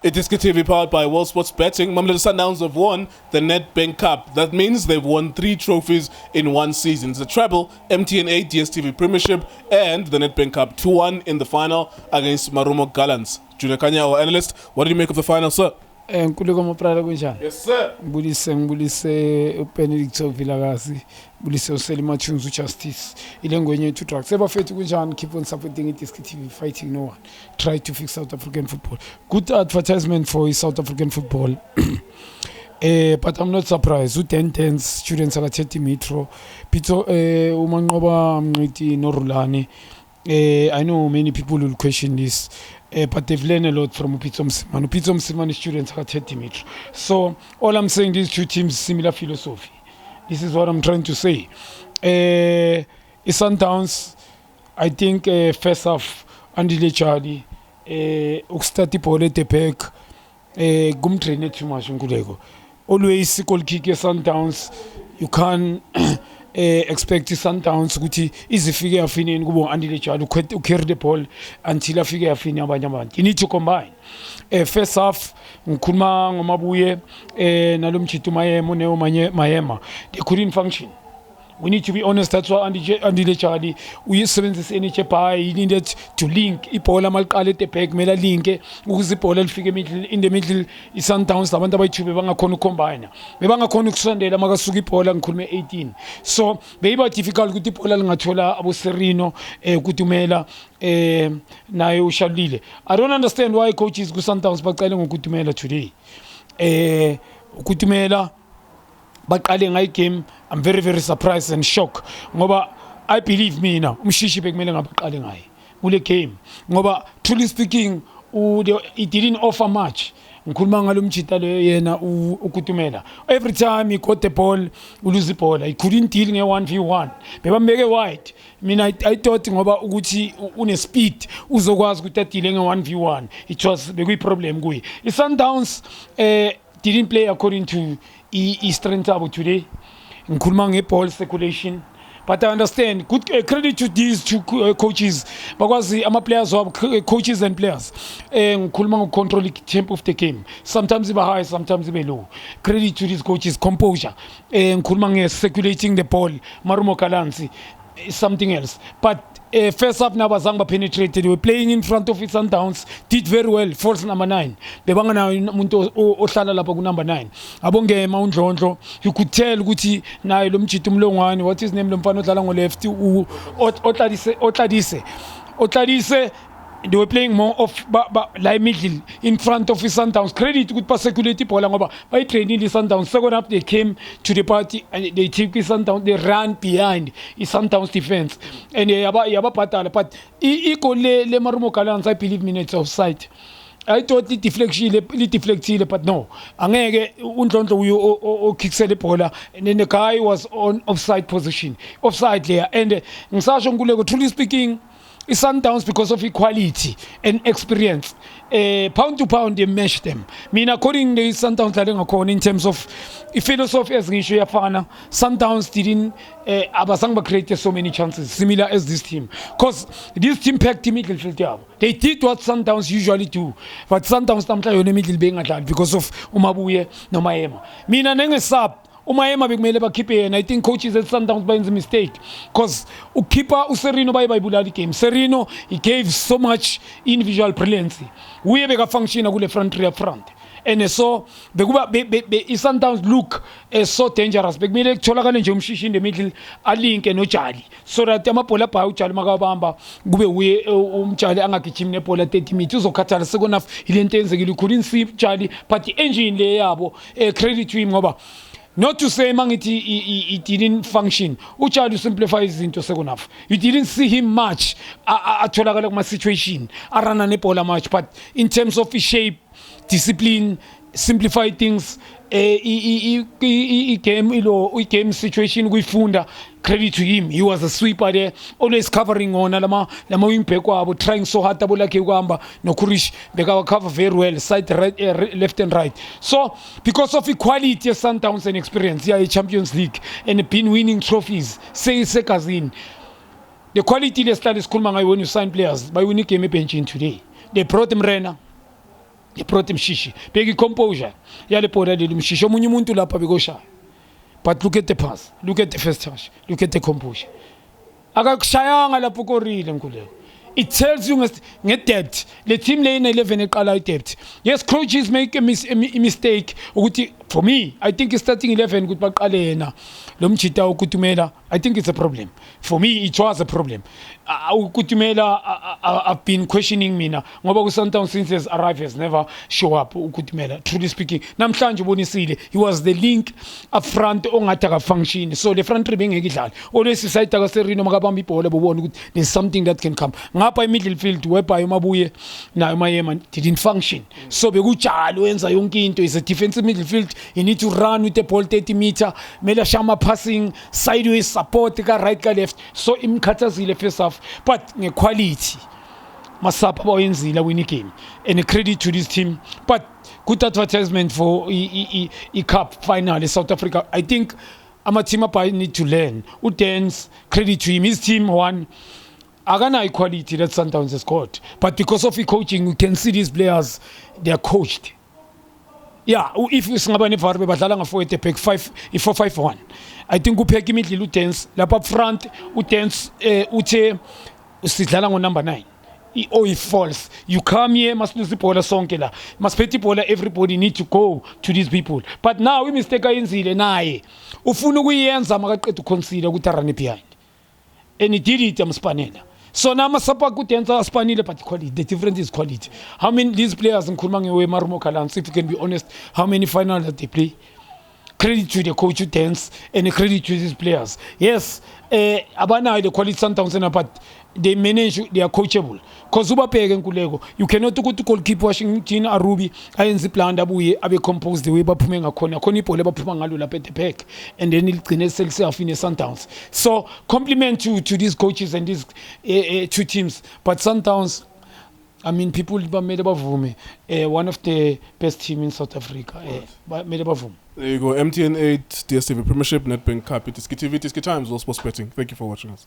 iDiskiTV powered by World Sports Betting. Mamelodi Sundowns have won the Nedbank Cup. That means they've won 3 trophies in one season. It's the treble, MTN8 DStv Premiership, and the Nedbank Cup. 2-1 in the final against Marumo Galants. Junior Khanye, our analyst, what did you make of the final, sir? Yes, sir. Ngibulise Benedict Vilakazi, ngibulise uSelima Chunzu Justice. Ilengwenye to tracks. Ebafethu kunjani, keep on supporting iDiskiTV, fighting no one. Try to fix South African football. Good advertisement for South African football. But I'm not surprised. U10 students are 30 metro. Pito umanqoba mnqiti noRulane. I know many people will question this. But they've learned a lot from Upitso Msimane. Upitso Msimane students are 30 meters. So all I'm saying, these two teams, similar philosophy. This is what I'm trying to say. Sundowns, I think first half, Andile Charlie, Ukstati Pole Tepek, Gumtrain too much. Always goal kick Sundowns. You can't expect Sundowns ukuthi izifike yafinini kubo Andile Charlie carry the ball until afike yafini abanye abantu. You need to combine. First half ngikhuluma ngomabuye nalomchitu mayemo neo mayema, they couldn't function. We need to be honest. That's why Andile Charlie uyisebenzisa NH pie. He needed to link ibola maliqale eTheBhek mela linke ukuze ibola lifike in the middle. Sundowns abantu abayithu bangakhona ukucombine, bebangakhona ukusondela makasuka ibola ngikhulume 18. So beyiba difficult ukuthi ibola lingathola abo Serino Kutumela naye uShalulile. I don't understand why coaches ku Sundowns bacale ngokutumela today. Kutumela baqale ngayi game. I'm very, very surprised and shocked. Ngoba I believe me now. Umshishi bekumele ngabaqale ngayi kule game. Ngoba truly speaking, it didn't offer much. Ngikhuluma ngalomchita lo yena ukutumela. Every time he got the ball, lose the ball. He couldn't deal nge 1v1. Bebambeke wide. Mina I thought ngoba ukuthi une speed uzokwazi ukuthi adile nge 1v1. It was bekuyi problem kuyi. Sundowns didn't play according to his strength today. Ngikhuluma nge-ball circulation, but I understand. Good credit to these two coaches because ama-players wabo, coaches and players, ngikhuluma ngo-control tempo of the game. Sometimes iba high, sometimes iba low. Credit to these coaches, composure. Ngikhuluma nge-circulating the ball. Marumo Galants is something else. But first up now Bazanga penetrated. They were playing in front of Sundowns, did very well. False number 9. Bebanga na umuntu ohlala lapha ku number 9. Abonge Mawundlondlo. You could tell ukuthi naye lo mchitu mlongwane, what is name lo mfana odlala ngo left Otladise. They were playing more of like middle in front of Sundowns. Credit to good circulate bola ngoba by training the Sundowns. Second up they came to the party and they took Sundowns. They ran behind Sundowns defense and yaba patala. But equal le Marumo Galants, I believe minutes offside. I thought it deflected, but no. Angeke uNdlondlo uyo kickse le bola, and then the guy was on offside position, offside there. And ngisasho nguleko, truly speaking, Sundowns, because of equality and experience, pound to pound they match them. According to Sundowns in terms of philosophy as ngisho yafana, Sundowns didn't abasanga create so many chances similar as this team, because this team packed the midfield yabo. They did what Sundowns usually do, but Sundowns namhla yona middle bengadlali because of umabuye no mayema. Mina nengesab umayema bekumele bakhiphe yena. I think coaches at Sundowns benze a mistake because ukhipha uSerino bayibulala game. Serino, he gave so much individual brilliance. Uye beka function kule front rear front. And so bekuba Sundowns look so dangerous. Bekumele kutholakala nje umshishi in the middle alinke noJali so that amabhola bha uJali makabamba kube uye umJali angagijimi nebhola 30 meters uzokhathala second half ilento enzekile. Couldn't see Jali, but the engine le yabo credit to him ngoba not to say it didn't function. Uchadu simplifies into second half. You didn't see him much atholakala kuma situation arana nepola much, but in terms of his shape, discipline, simplify things, he came situation kuyifunda. Credit to him. He was a sweeper there, always covering on lama wing back, trying so hard to like Ugamba no Kurish beka cover very well side right, left and right. So because of equality, Sundowns and experience, yeah, Champions League and been winning trophies, say Sekazin. The quality they start is cool when you sign players by winning game benching today. They brought Morena. brought Mshishi. Big composure. Yale pora de Mshishi. Omunye umuntu lapha bekoshaya. But look at the pass. Look at the first touch. Look at the composure. Akakushayanga lapho korile nkuleko. It tells you nge-depth. The team lane 11 eqala depth. Yes, coaches make a mistake. For me, I think starting 11 ukuthi baqale yena lo mjita uKutumela. I think it's a problem. For me, it was a problem. Kutumela, I've been questioning mina ngoba Sundowns since his arrival has never show up Kutumela. Truly speaking, namhlanje ubonisile he was the link up front ongathi aka function. So the front three bengeke idlala. Always side ka Serino makabamba ibhola bobona ukuthi there's something that can come. Ngapha middle field whereby uMabuye na uMayema didn't function. So bekujalo wenza yonke into is a defensive midfield. You need to run with the ball 30 meter. Mela shama passing sideways support ka right ka left. So imkhathazile first half. But quality masapa bayenzile winning game and a credit to this team, but good advertisement for a cup final in South Africa. I think team up need to learn. Udens, credit to him, his team won. Agana equality that Sundowns has got, but because of the coaching you can see these players, they are coached. Yeah, if you singabane farbe badlala nga 4 at back 4-5-1. I think upheka imidlilo udance lapha up front udance uthe usidlala ngo number 9. If false, you come here must lose ibhola sonke la. Must phethe ibhola, everybody need to go to these people. But now we mistake ayenzile naye. Ufuna ukuyenza makaqeda uconsider ukuthi arane behind. And he did it amspanela. So now masapa kutenza aspanile but quality. The difference is quality. How many these players in ngewe Marumo Galants, if you can be honest, how many finals that they play? Credit to the coach who dance and credit to these players. Yes, abana the quality Sundowns but they manage, they are coachable. Because you cannot go to goalkeeper Washington Arubi ayenze plan abuye abe compose the way baphume ngakhona khona ibhola baphuma ngalo lapha at the back and then igcine self in Sundowns. So compliment to these coaches and these two teams. But Sundowns, I mean, people made bavume one of the best team in South Africa. Made bavume. There you go. MTN 8 DSTV Premiership, Nedbank Cup, iDiskiTV, Diski Times, all sports betting. Thank you for watching us.